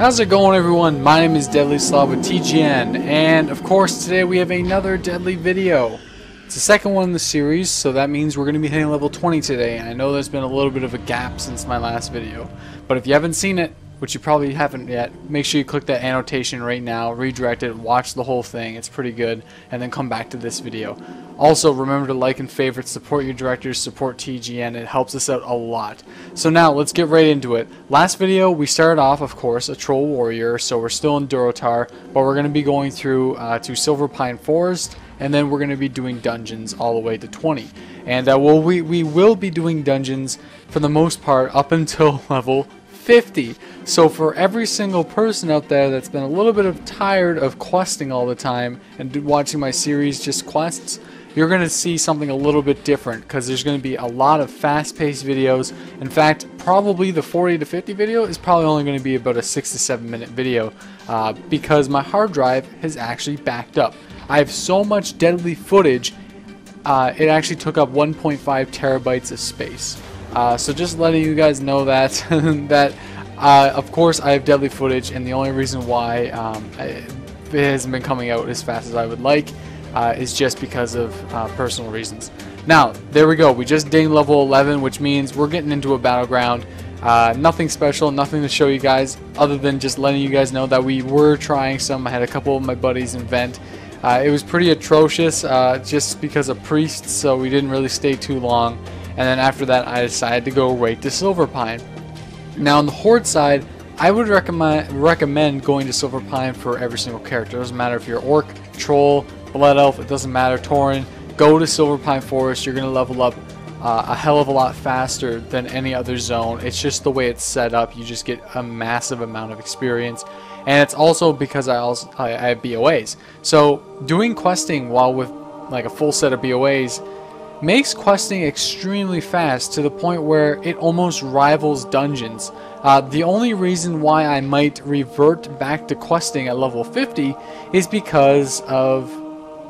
How's it going, everyone? My name is Deadlyslob with TGN, and of course today we have another deadly video. It's the second one in the series, so that means we're going to be hitting level 20 today, and I know there's been a little bit of a gap since my last video, but if you haven't seen it, which you probably haven't yet, make sure you click that annotation right now, redirect it, watch the whole thing, it's pretty good, and then come back to this video. Also, remember to like and favorite, support your directors, support TGN, it helps us out a lot. So now, let's get right into it. Last video, we started off, of course, a Troll Warrior, so we're still in Durotar, but we're going to be going through to Silver Pine Forest, and then we're going to be doing dungeons all the way to 20. And we will be doing dungeons, for the most part, up until level 50. So for every single person out there that's been a little bit tired of questing all the time and watching my series just quests, you're going to see something a little bit different, because there's going to be a lot of fast-paced videos. In fact, probably the 40 to 50 video is probably only going to be about a 6 to 7 minute video, because my hard drive has actually backed up. I have so much deadly footage, it actually took up 1.5 terabytes of space. So just letting you guys know that of course I have deadly footage, and the only reason why it hasn't been coming out as fast as I would like is just because of personal reasons. Now, there we go. We just dinged level 11, which means we're getting into a battleground. Nothing special, nothing to show you guys, other than just letting you guys know that we were trying some. I had a couple of my buddies invent. It was pretty atrocious just because of priests, so we didn't really stay too long. And then after that, I decided to go right to Silver Pine. Now on the Horde side, I would recommend going to Silver Pine for every single character. It doesn't matter if you're Orc, Troll, Blood Elf, it doesn't matter, Tauren. Go to Silver Pine Forest, you're going to level up a hell of a lot faster than any other zone. It's just the way it's set up. You just get a massive amount of experience. And it's also because I have BOAs. So doing questing while with like a full set of BOAs makes questing extremely fast, to the point where it almost rivals dungeons. The only reason why I might revert back to questing at level 50 is because of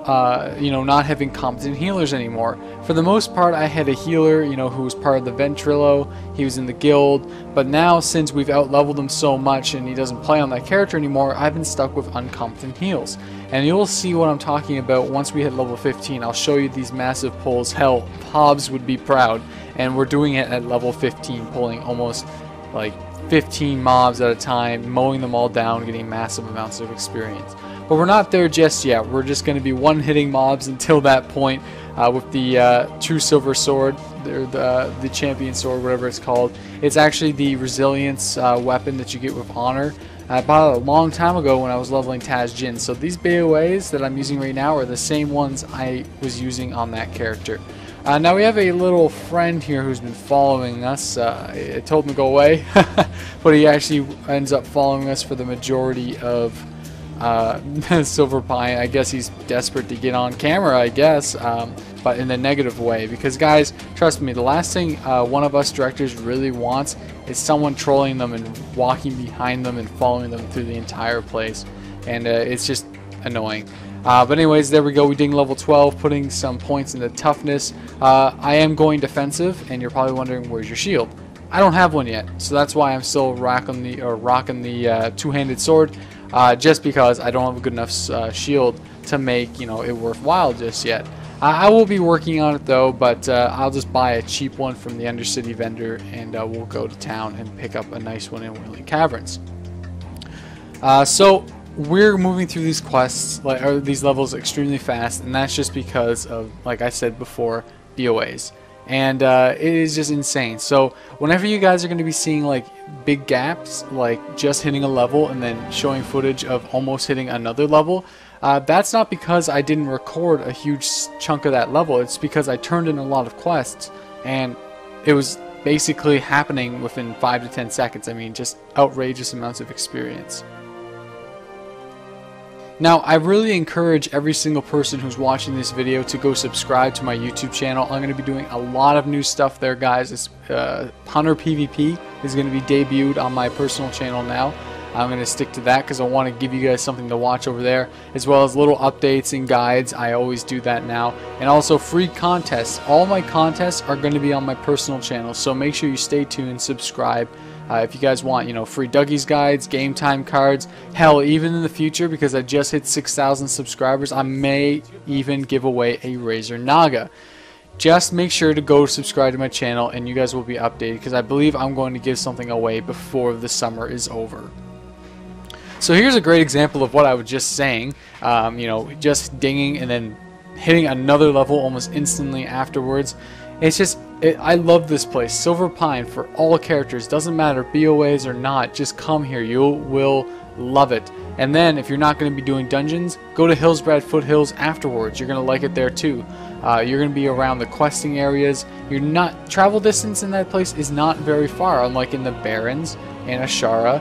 not having competent healers anymore. For the most part, I had a healer, who was part of the Ventrilo. He was in the guild, but now since we've out-leveled him so much and he doesn't play on that character anymore, I've been stuck with uncompetent heals. And you'll see what I'm talking about once we hit level 15. I'll show you these massive pulls. Hell, Hobbs would be proud. And we're doing it at level 15, pulling almost like 15 mobs at a time, mowing them all down, getting massive amounts of experience. But we're not there just yet. We're just going to be one-hitting mobs until that point with the True Silver Sword, or the Champion Sword, whatever it's called. It's actually the resilience weapon that you get with Honor. I bought it a long time ago when I was leveling Taz Jin. So these BOAs that I'm using right now are the same ones I was using on that character. Now we have a little friend here who's been following us. I told him to go away, but he actually ends up following us for the majority of Silver Pine. I guess he's desperate to get on camera, I guess, but in a negative way. Because guys, trust me, the last thing one of us directors really wants is someone trolling them and walking behind them and following them through the entire place, and it's just annoying. But anyways, there we go. We ding level 12, putting some points into toughness. I am going defensive, and you're probably wondering, where's your shield? I don't have one yet, so that's why I'm still rocking the two-handed sword. Just because I don't have a good enough shield to make it worthwhile just yet. I will be working on it though, but I'll just buy a cheap one from the Undercity vendor, and we'll go to town and pick up a nice one in Whirling Caverns. So we're moving through these quests, or these levels, extremely fast, and that's just because of, like I said before, BOAs. And it is just insane. So whenever you guys are going to be seeing like big gaps, like just hitting a level and then showing footage of almost hitting another level, that's not because I didn't record a huge chunk of that level. It's because I turned in a lot of quests, and it was basically happening within 5 to 10 seconds. I mean, just outrageous amounts of experience. Now, I really encourage every single person who's watching this video to go subscribe to my YouTube channel. I'm going to be doing a lot of new stuff there, guys. Hunter PvP is going to be debuted on my personal channel now. I'm going to stick to that because I want to give you guys something to watch over there, as well as little updates and guides. I always do that now. And also free contests. All my contests are going to be on my personal channel, so make sure you stay tuned, subscribe. If you guys want, you know, free Dougie's guides, game time cards, hell, even in the future, because I just hit 6,000 subscribers, I may even give away a Razer Naga. Just make sure to go subscribe to my channel and you guys will be updated, because I believe I'm going to give something away before the summer is over. So here's a great example of what I was just saying, you know, just dinging and then hitting another level almost instantly afterwards. It's just, I love this place. Silver Pine for all characters. Doesn't matter BOAs or not. Just come here. You will love it. And then if you're not going to be doing dungeons, go to Hillsbrad Foothills afterwards. You're going to like it there too. You're going to be around the questing areas. You're not, travel distance in that place is not very far, unlike in the Barrens and Ashara.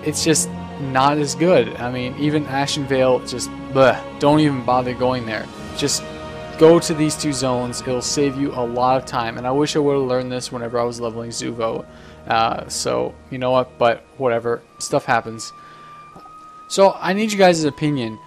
It's just not as good. I mean, even Ashenvale, just bleh, don't even bother going there. Just go to these two zones. It'll save you a lot of time, and I wish I would have learned this whenever I was leveling Zuvo. So you know what, but whatever, stuff happens. So I need you guys' opinion.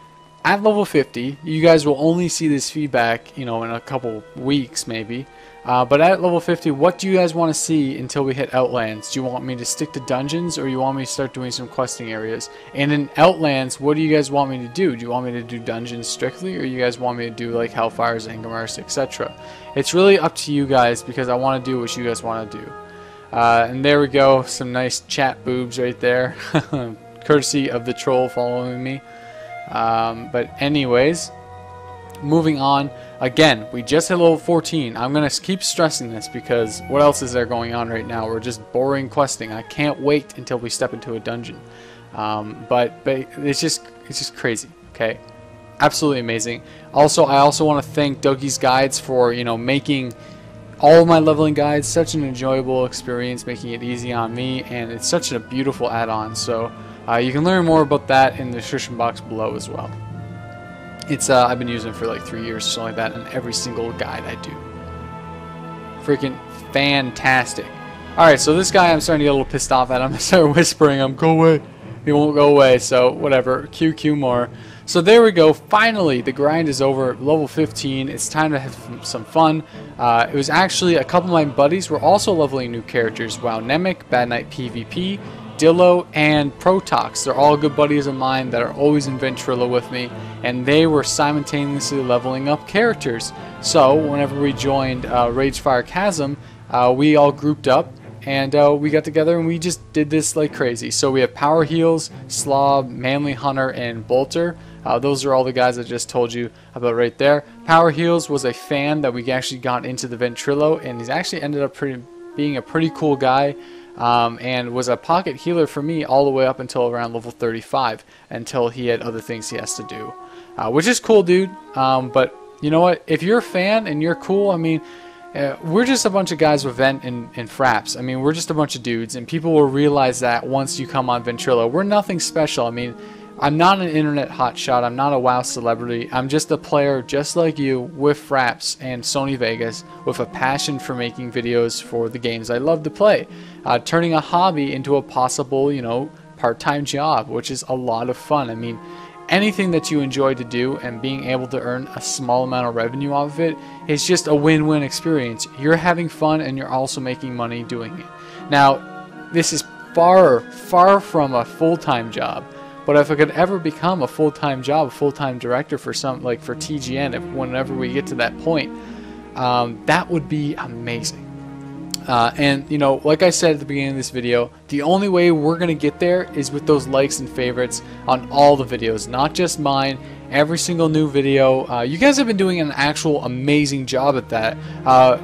At level 50, you guys will only see this feedback, you know, in a couple weeks maybe. But at level 50, what do you guys want to see until we hit Outlands? Do you want me to stick to dungeons, or you want me to start doing some questing areas? And in Outlands, what do you guys want me to do? Do you want me to do dungeons strictly, or you guys want me to do like Hellfires, Angamars, etc.? It's really up to you guys, because I want to do what you guys want to do. And there we go, some nice chat boobs right there, courtesy of the troll following me. But anyways, moving on. Again, we just hit level 14. I'm going to keep stressing this because what else is there going on right now? We're just boring questing. I can't wait until we step into a dungeon. But it's just crazy, okay? Absolutely amazing. Also, I also want to thank Dougie's Guides for, you know, making all of my leveling guides such an enjoyable experience, making it easy on me, and it's such a beautiful add-on. So you can learn more about that in the description box below as well. It's I've been using it for like 3 years or something like that, and every single guide I do. Freaking fantastic. Alright, so this guy I'm starting to get a little pissed off at him. I start whispering him, go away. He won't go away, so whatever. QQ more. So there we go. Finally, the grind is over. Level 15. It's time to have some fun. It was actually a couple of my buddies were also leveling new characters. WoW Nemic, Bad Knight PvP, Dillo, and Protox. They're all good buddies of mine that are always in Ventrilo with me, and they were simultaneously leveling up characters. So whenever we joined Ragefire Chasm, we all grouped up, and we got together and we just did this like crazy. So we have Power Heals, Slob, Manly Hunter, and Bolter. Those are all the guys I just told you about right there. Power Heals was a fan that we actually got into the Ventrilo, and he's actually ended up being a pretty cool guy. And was a pocket healer for me all the way up until around level 35, until he had other things he has to do, which is cool, dude. But you know what, if you're a fan and you're cool, I mean, we're just a bunch of guys with vent and fraps. I mean, we're just a bunch of dudes, and people will realize that once you come on Ventrilo. We're nothing special. I mean, I'm not an internet hotshot. I'm not a WoW celebrity. I'm just a player just like you with fraps and Sony Vegas with a passion for making videos for the games I love to play. Turning a hobby into a possible, you know, part-time job, which is a lot of fun. I mean, anything that you enjoy to do and being able to earn a small amount of revenue off of it is just a win-win experience. You're having fun and you're also making money doing it. Now, this is far, far from a full-time job. But if I could ever become a full-time job, a full-time director for some, like for TGN, whenever we get to that point, that would be amazing. And you know, like I said at the beginning of this video, the only way we're gonna get there is with those likes and favorites on all the videos, not just mine. Every single new video. You guys have been doing an actual amazing job at that.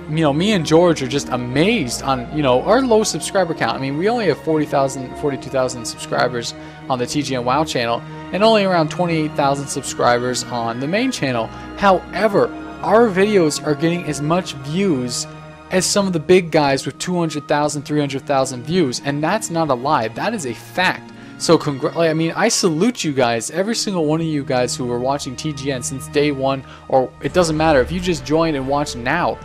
You know, me and George are just amazed on, you know, our low subscriber count. I mean, we only have 42,000 subscribers on the TGN WoW channel, and only around 28,000 subscribers on the main channel. However, our videos are getting as much views as some of the big guys with 200,000, 300,000 views, and that's not a lie. That is a fact. So I mean, I salute you guys, every single one of you guys who were watching TGN since day one, or it doesn't matter if you just joined and watch now.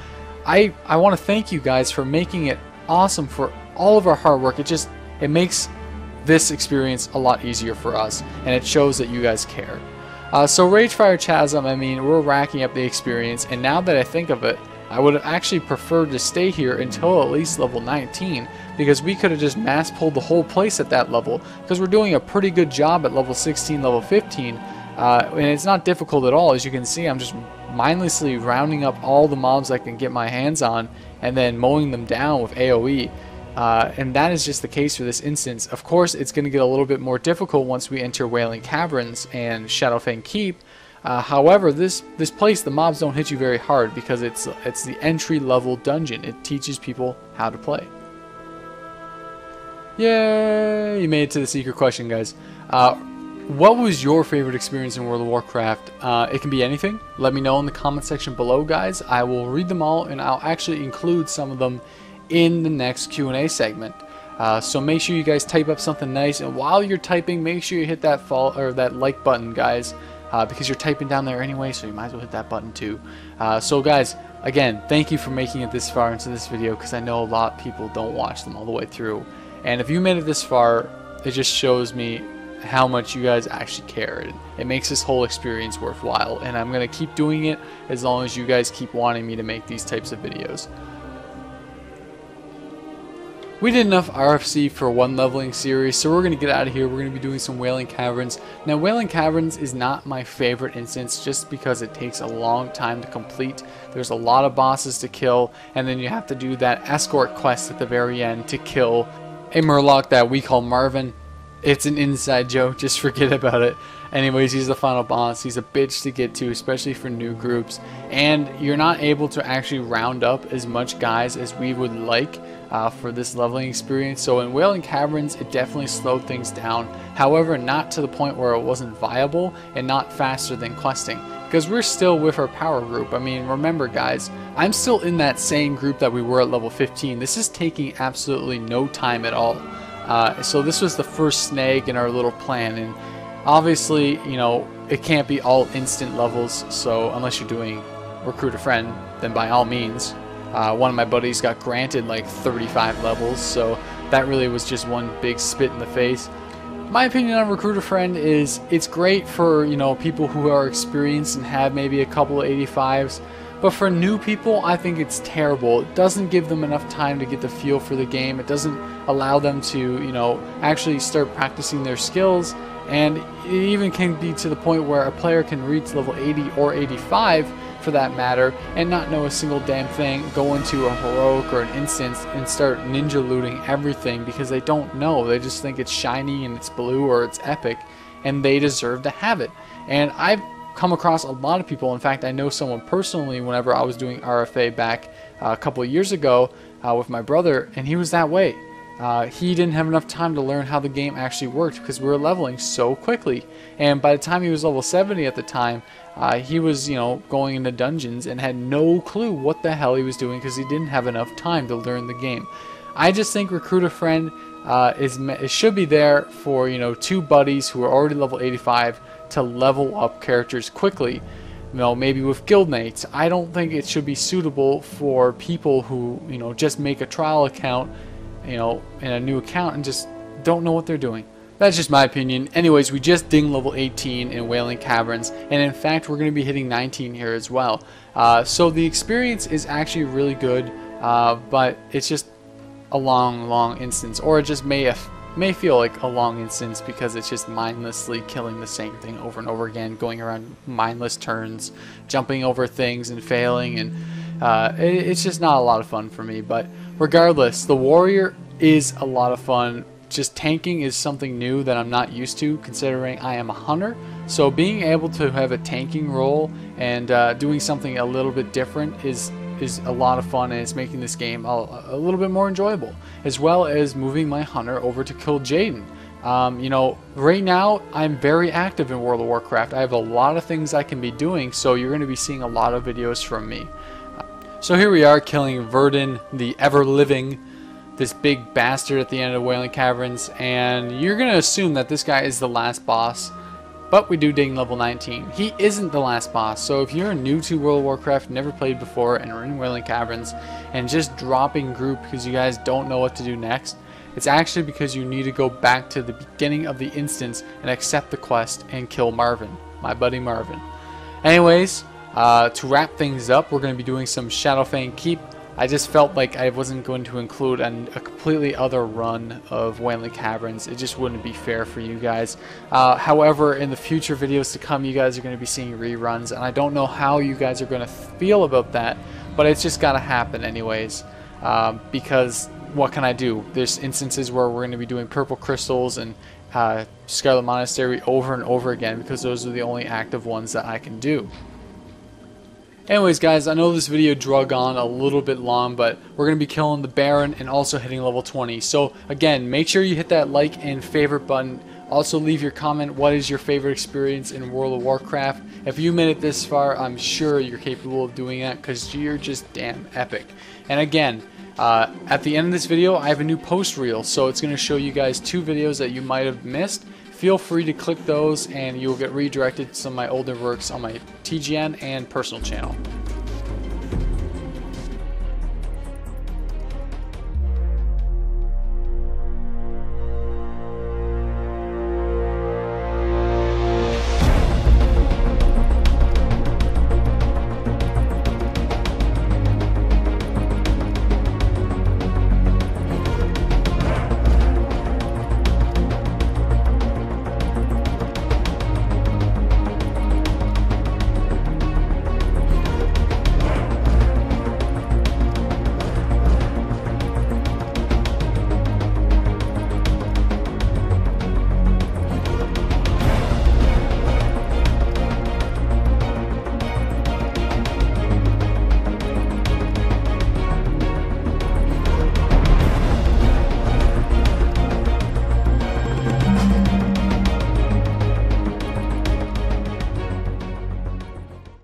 I want to thank you guys for making it awesome, for all of our hard work. It makes this experience a lot easier for us, and it shows that you guys care. So Ragefire Chasm, I mean, we're racking up the experience, and now that I think of it, I would have actually preferred to stay here until at least level 19, because we could have just mass pulled the whole place at that level, because we're doing a pretty good job at level 16, level 15, and it's not difficult at all. As you can see, I'm just mindlessly rounding up all the mobs I can get my hands on, and then mowing them down with AoE. And that is just the case for this instance. Of course, it's going to get a little bit more difficult once we enter Wailing Caverns and Shadowfang Keep. However, this place, the mobs don't hit you very hard because it's the entry-level dungeon. It teaches people how to play. Yay! You made it to the secret question, guys. What was your favorite experience in World of Warcraft? It can be anything. Let me know in the comment section below, guys. I will read them all, and I'll actually include some of them in the next Q&A segment. So make sure you guys type up something nice, and while you're typing, make sure you hit that that like button, guys, because you're typing down there anyway, so you might as well hit that button too. So guys, again, thank you for making it this far into this video, because I know a lot of people don't watch them all the way through. And if you made it this far, it just shows me how much you guys actually care. It makes this whole experience worthwhile, and I'm going to keep doing it as long as you guys keep wanting me to make these types of videos. We did enough RFC for one leveling series, so we're going to get out of here. We're going to be doing some Wailing Caverns. Now, Wailing Caverns is not my favorite instance just because it takes a long time to complete. There's a lot of bosses to kill, and then you have to do that escort quest at the very end to kill a Murloc that we call Marvin. It's an inside joke, just forget about it. Anyways, he's the final boss. He's a bitch to get to, especially for new groups. And you're not able to actually round up as much guys as we would like for this leveling experience. So in Wailing Caverns, it definitely slowed things down. However, not to the point where it wasn't viable and not faster than questing. Because we're still with our power group. I mean, remember guys, I'm still in that same group that we were at level 15. This is taking absolutely no time at all. So this was the first snag in our little plan, and obviously, you know, it can't be all instant levels, so unless you're doing Recruit a Friend, then by all means. One of my buddies got granted like 35 levels, so that really was just one big spit in the face. My opinion on Recruit a Friend is it's great for, you know, people who are experienced and have maybe a couple of 85s. But for new people, I think it's terrible. It doesn't give them enough time to get the feel for the game. It doesn't allow them to, you know, actually start practicing their skills. And it even can be to the point where a player can reach level 80 or 85, for that matter, and not know a single damn thing, go into a heroic or an instance and start ninja looting everything because they don't know. They just think it's shiny and it's blue or it's epic, and they deserve to have it. And I've come across a lot of people. In fact, I know someone personally whenever I was doing RFA back a couple of years ago with my brother, and he was that way. He didn't have enough time to learn how the game actually worked because we were leveling so quickly, and by the time he was level 70 at the time, he was, you know, going into dungeons and had no clue what the hell he was doing because he didn't have enough time to learn the game. I just think Recruit a Friend it should be there for, you know, two buddies who are already level 85 to level up characters quickly. You know, maybe with guildmates. I don't think it should be suitable for people who, you know, just make a trial account, you know, in a new account and just don't know what they're doing. That's just my opinion. Anyways, we just dinged level 18 in Wailing Caverns, and in fact we're going to be hitting 19 here as well. So the experience is actually really good, but it's just a long instance, or it just may feel like a long instance because it's just mindlessly killing the same thing over and over again, going around mindless turns, jumping over things and failing, and it's just not a lot of fun for me. But regardless, the warrior is a lot of fun. Just tanking is something new that I'm not used to, considering I am a hunter. So being able to have a tanking role and doing something a little bit different is a lot of fun, and it's making this game a little bit more enjoyable, as well as moving my hunter over to kill Jaden. You know, right now I'm very active in World of Warcraft. I have a lot of things I can be doing, so you're going to be seeing a lot of videos from me. So here we are killing Verdun, the ever-living, this big bastard at the end of Wailing Caverns, and you're going to assume that this guy is the last boss. But we do ding level 19. He isn't the last boss, so if you're new to World of Warcraft, never played before, and are in Wailing Caverns, and just dropping group because you guys don't know what to do next, It's actually because you need to go back to the beginning of the instance and accept the quest and kill Marvin, my buddy Marvin. Anyways, to wrap things up, we're going to be doing some Shadowfang Keep. I just felt like I wasn't going to include a completely other run of Wanley Caverns. It just wouldn't be fair for you guys. However, in the future videos to come, you guys are going to be seeing reruns, and I don't know how you guys are going to feel about that, but it's just got to happen anyways, because what can I do? There's instances where we're going to be doing Purple Crystals and Scarlet Monastery over and over again, because those are the only active ones that I can do. Anyways guys, I know this video drug on a little bit long, but we're going to be killing the Baron and also hitting level 20. So again, make sure you hit that like and favorite button. Also leave your comment, what is your favorite experience in World of Warcraft? If you made it this far, I'm sure you're capable of doing that because you're just damn epic. And again, at the end of this video, I have a new post reel, so it's going to show you guys 2 videos that you might have missed. Feel free to click those and you'll get redirected to some of my older works on my TGN and personal channel.